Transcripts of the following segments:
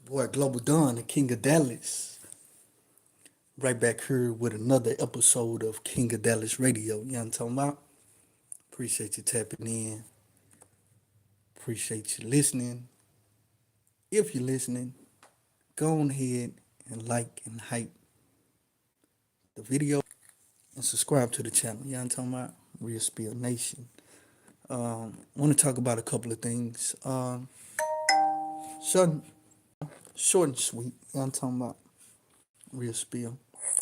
Boy, Global Dawn, the King of Dallas. Right back here with another episode of King of Dallas Radio. You know what I'm talking about? Appreciate you tapping in. Appreciate you listening. If you're listening, go on ahead and like and hype the video and subscribe to the channel. You know what I'm talking about? Real Spill Nation. Want to talk about a couple of things. Short, short and sweet. You know what I'm talking about? Real Spill.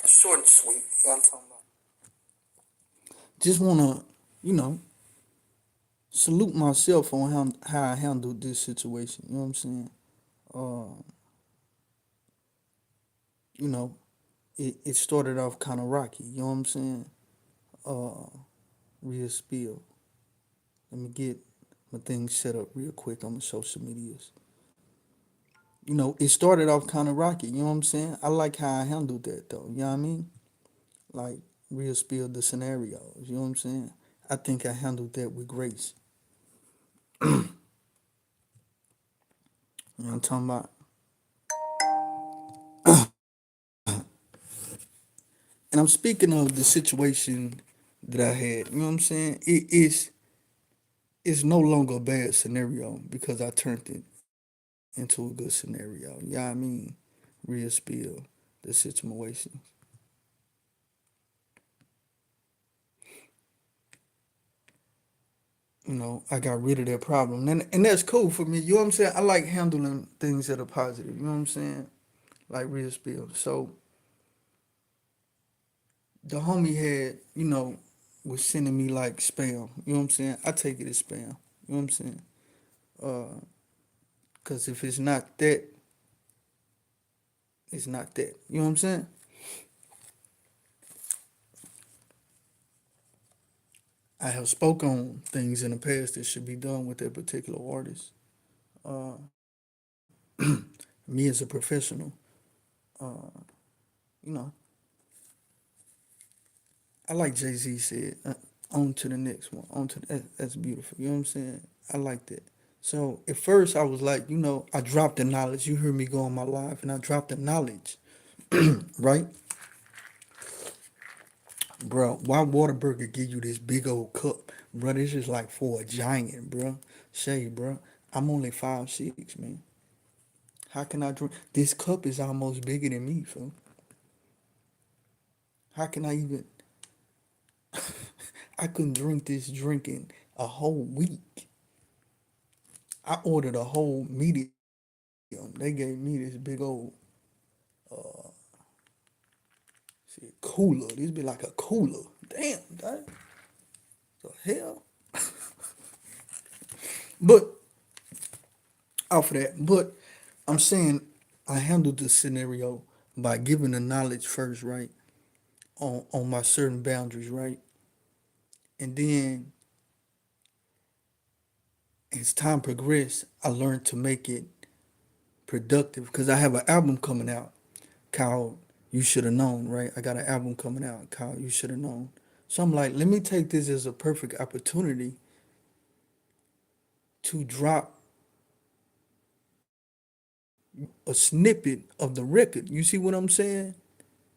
Short and sweet. You know what I'm talking about? Just want to, you know, salute myself on how I handled this situation. You know what I'm saying? Uh, you know, it started off kind of rocky. You know what I'm saying? Uh, Real spill. Let me get my things set up real quick on the social medias. You know, it started off kind of rocky. You know what I'm saying? I like how I handled that though. You know what I mean? Like real spill the scenarios. You know what I'm saying? I think I handled that with grace. You know what I'm talking about? And I'm speaking of the situation that I had. You know what I'm saying? It's no longer a bad scenario because I turned it into a good scenario. You know what I mean? Real spill the situation. You know, I got rid of that problem. And that's cool for me. You know what I'm saying? I like handling things that are positive. You know what I'm saying? Like real spill. So the homie had, was sending me like spam. You know what I'm saying? I take it as spam. You know what I'm saying? Cause if it's not that, it's not that. You know what I'm saying? I have spoken on things in the past that should be done with that particular artist. Uh, Me as a professional, you know, I like Jay Z said, on to the next one, on to that's beautiful. You know what I'm saying? I like that. So at first I was like, I dropped the knowledge. You heard me go on my live, and I dropped the knowledge, right, bro? Why Waterburger give you this big old cup, bro? This is like for a giant, bro. Shay, bro, I'm only 5'6", man. How can I drink? This cup is almost bigger than me, fam. How can I even? I couldn't drink this drink in a whole week. I ordered a whole medium. They gave me this big old shit, cooler. This be like a cooler. Damn, that the hell. But off of that, but I'm saying I handled the scenario by giving the knowledge first, right? On my certain boundaries, right? And then as time progressed, I learned to make it productive because I have an album coming out called You Should Have Known, right? I got an album coming out called You Should Have Known. So I'm like, let me take this as a perfect opportunity to drop a snippet of the record. You see what I'm saying?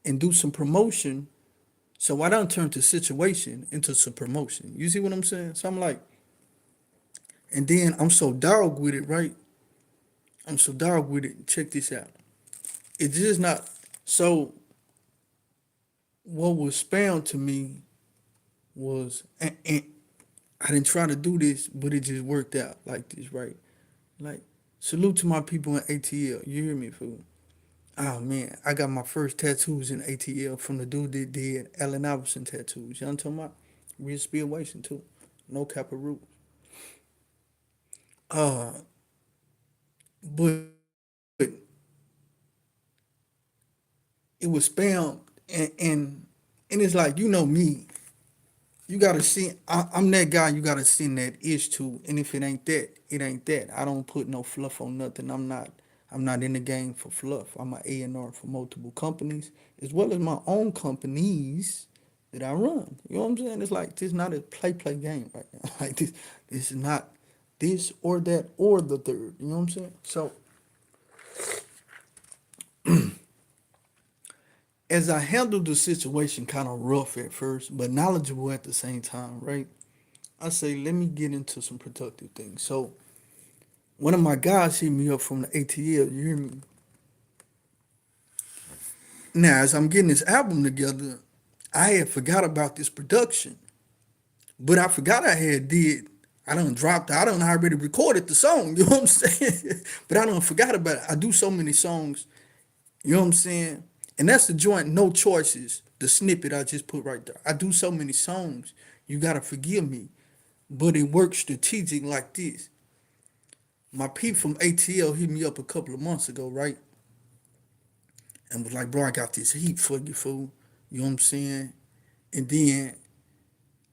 And do some promotion. So I don't turn the situation into some promotion. You see what I'm saying? So I'm like, and then I'm so dog with it, right? I'm so dog with it. Check this out. It's just not so what was found to me was and I didn't try to do this, but it just worked out like this, right? Like, salute to my people in ATL. You hear me, fool? Oh man, I got my first tattoos in ATL from the dude that did Allen Iverson tattoos. You know what I'm talking about? Real Spear Wasting too. No Kappa Root. Uh, but it was spam and it's like, me. You gotta see I'm that guy you gotta send that ish to, and if it ain't that, it ain't that. I don't put no fluff on nothing. I'm not in the game for fluff. I'm an A&R for multiple companies as well as my own companies that I run. You know what I'm saying? It's like this not a play game right now. Like this is not this or that or the third. You know what I'm saying? So As I handled the situation kind of rough at first, but knowledgeable at the same time, right? I say, let me get into some productive things. So one of my guys hit me up from the ATL, you hear me? Now, as I'm getting this album together, I had forgot about this production, but I forgot I done dropped, I done already recorded the song, you know what I'm saying? But I done forgot about it. I do so many songs, you know what I'm saying? And that's the joint, No Choices, the snippet I just put right there. I do so many songs, you gotta forgive me, but it works strategic like this. My peep from ATL hit me up a couple of months ago, right? And was like, bro, I got this heat for you, fool. You know what I'm saying? And then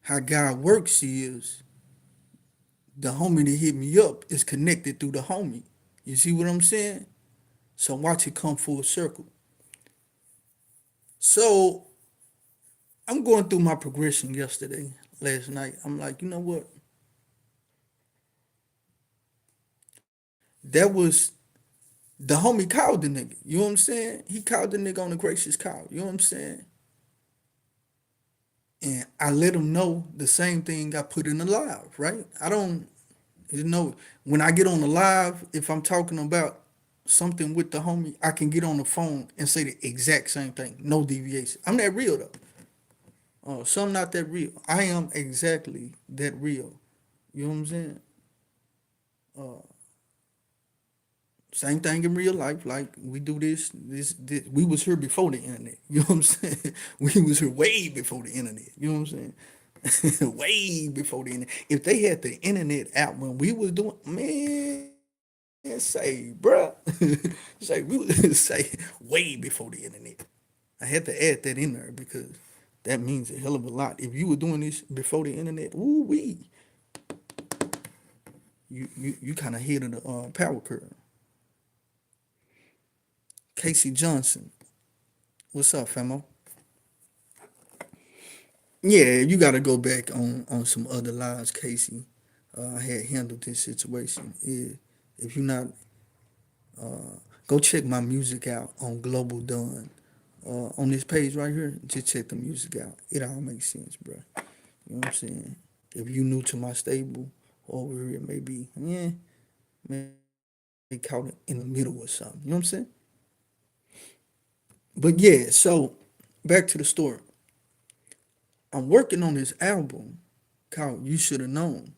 how God works is the homie that hit me up is connected through the homie. You see what I'm saying? So watch it come full circle. So I'm going through my progression last night. I'm like, you know what? That was the homie called the nigga. You know what I'm saying? He called the nigga on the gracious call. You know what I'm saying? And I let him know the same thing I put in the live, right? I don't, when I get on the live, if I'm talking about something with the homie, I can get on the phone and say the exact same thing, no deviation. I'm that real though. Some not that real. I am exactly that real. You know what I'm saying? Same thing in real life. Like we do this. We was here before the internet. You know what I'm saying? We was here way before the internet. You know what I'm saying? Way before the internet. If they had the internet out when we was doing, man, say, bruh, say we was say way before the internet. I had to add that in there because that means a hell of a lot. If you were doing this before the internet, ooh wee, you kind of hit of the power curve. Casey Johnson, what's up, famo? Yeah, you got to go back on some other lives, Casey. I had handled this situation. If you're not, go check my music out on Global Done. On this page right here, just check the music out. It all makes sense, bro. You know what I'm saying? If you new to my stable over here, maybe, yeah, maybe caught it in the middle or something. You know what I'm saying? But yeah, so back to the story. I'm working on this album called You Should Have Known.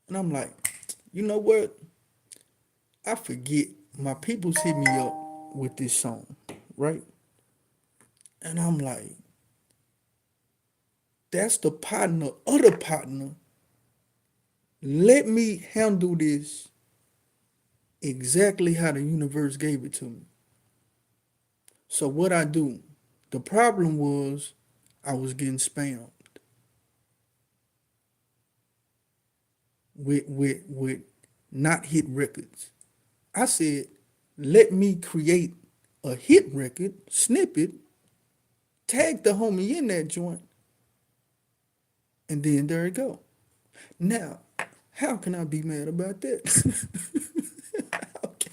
And I'm like, you know what? I forget. My people's hit me up with this song, right? And I'm like, that's the partner, other partner. Let me handle this exactly how the universe gave it to me. So what I do, the problem was I was getting spammed with not hit records. I said, let me create a hit record snippet, tag the homie in that joint, and then there it go. Now, how can I be mad about that? Okay.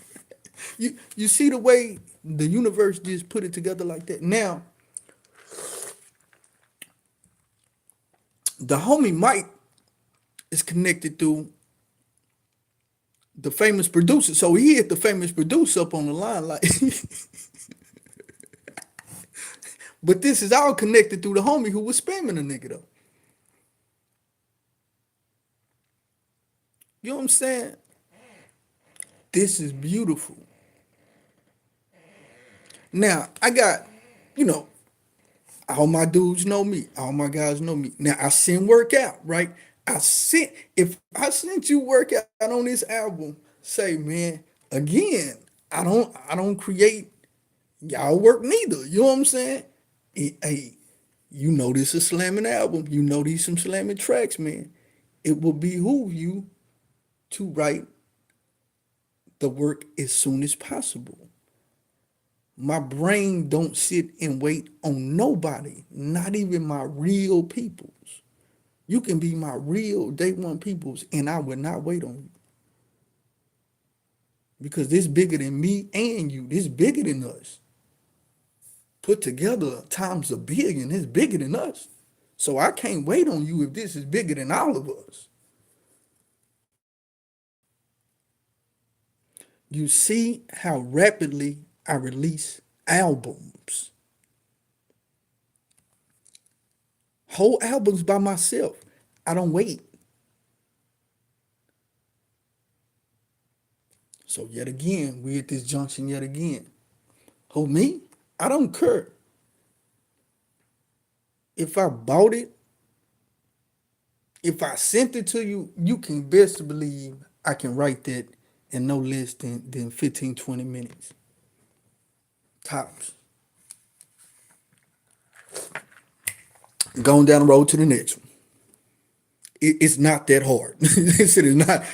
You see the way the universe just put it together like that. Now, the homie Mike is connected through the famous producer. So he hit the famous producer up on the line like but this is all connected through the homie who was spamming the nigga though. You know what I'm saying? This is beautiful. Now I got, you know, all my dudes know me. All my guys know me. Now I send work out, right? If I sent you work out on this album, say man, again, I don't create y'all work neither. You know what I'm saying? Hey, you know this is a slamming album. You know these some slamming tracks, man. It will behoove you to write the work as soon as possible. My brain don't sit and wait on nobody, not even my real peoples. You can be my real day one peoples, and I will not wait on you because this bigger than me and you. This bigger than us. put together times a billion. It's bigger than us. So I can't wait on you if this is bigger than all of us. You see how rapidly I release albums, whole albums by myself. I don't wait. So yet again, we at this junction yet again. Who me? I don't care. If I bought it, if I sent it to you, you can best believe I can write that in no less than 15, 20 minutes. Tops. Going down the road to the next one. It's not that hard. This shit is not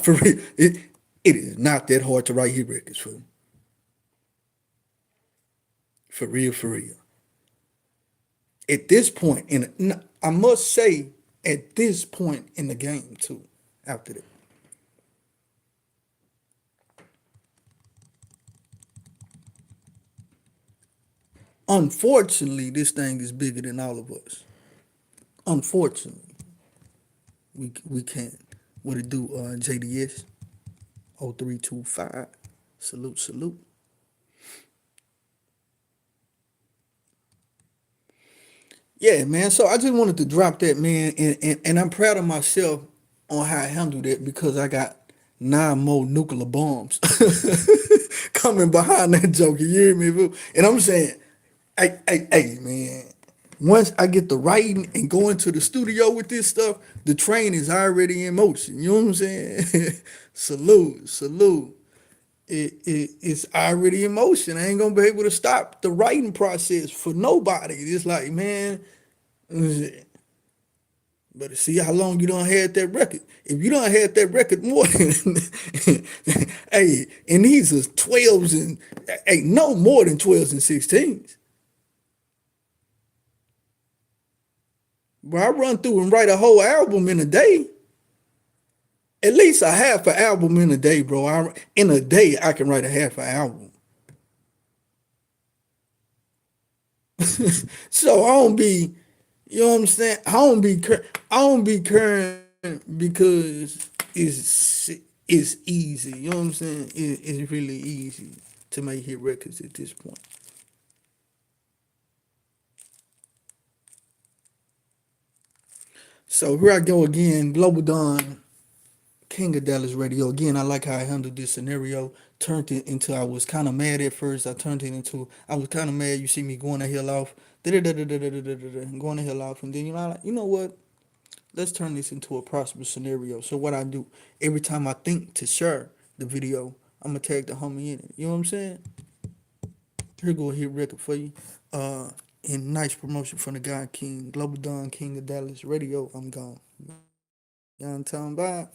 for real. It is not that hard to write hit records for. For real, for real. At this point, I must say, at this point in the game too, after that. Unfortunately, this thing is bigger than all of us. Unfortunately, we can't. What it do, JDS 0325. Salute, salute. Yeah, man. So I just wanted to drop that, man, and I'm proud of myself on how I handled it because I got 9 more nuclear bombs coming behind that joke. You hear me, boo? And I'm saying, hey, man. Once I get the writing and go into the studio with this stuff, the train is already in motion. You know what I'm saying? Salute, salute. It's already in motion. I ain't gonna be able to stop the writing process for nobody. It's like, man, but see how long you don't had that record. If you don't had that record more than hey, and these are 12s and hey, no more than 12s and 16s. But I run through and write a whole album in a day. At least a half an album in a day, bro. In a day, I can write a half an album. So I don't be, you know what I'm saying? I don't be current because it's easy. You know what I'm saying? It's really easy to make hit records at this point. So here I go again, Global Dawn, King of Dallas Radio. Again, I like how I handled this scenario. Turned it into I was kind of mad at first. I turned it into I was kind of mad. You see me going the hell off, going the hell off, and then I like, you know what? Let's turn this into a prosperous scenario. So what I do every time I think to share the video, I'm gonna tag the homie in it. You know what I'm saying? Here go a hit record for you. And nice promotion from the guy King, Global Dawn, King of Dallas Radio. I'm gone. Young Town, bye.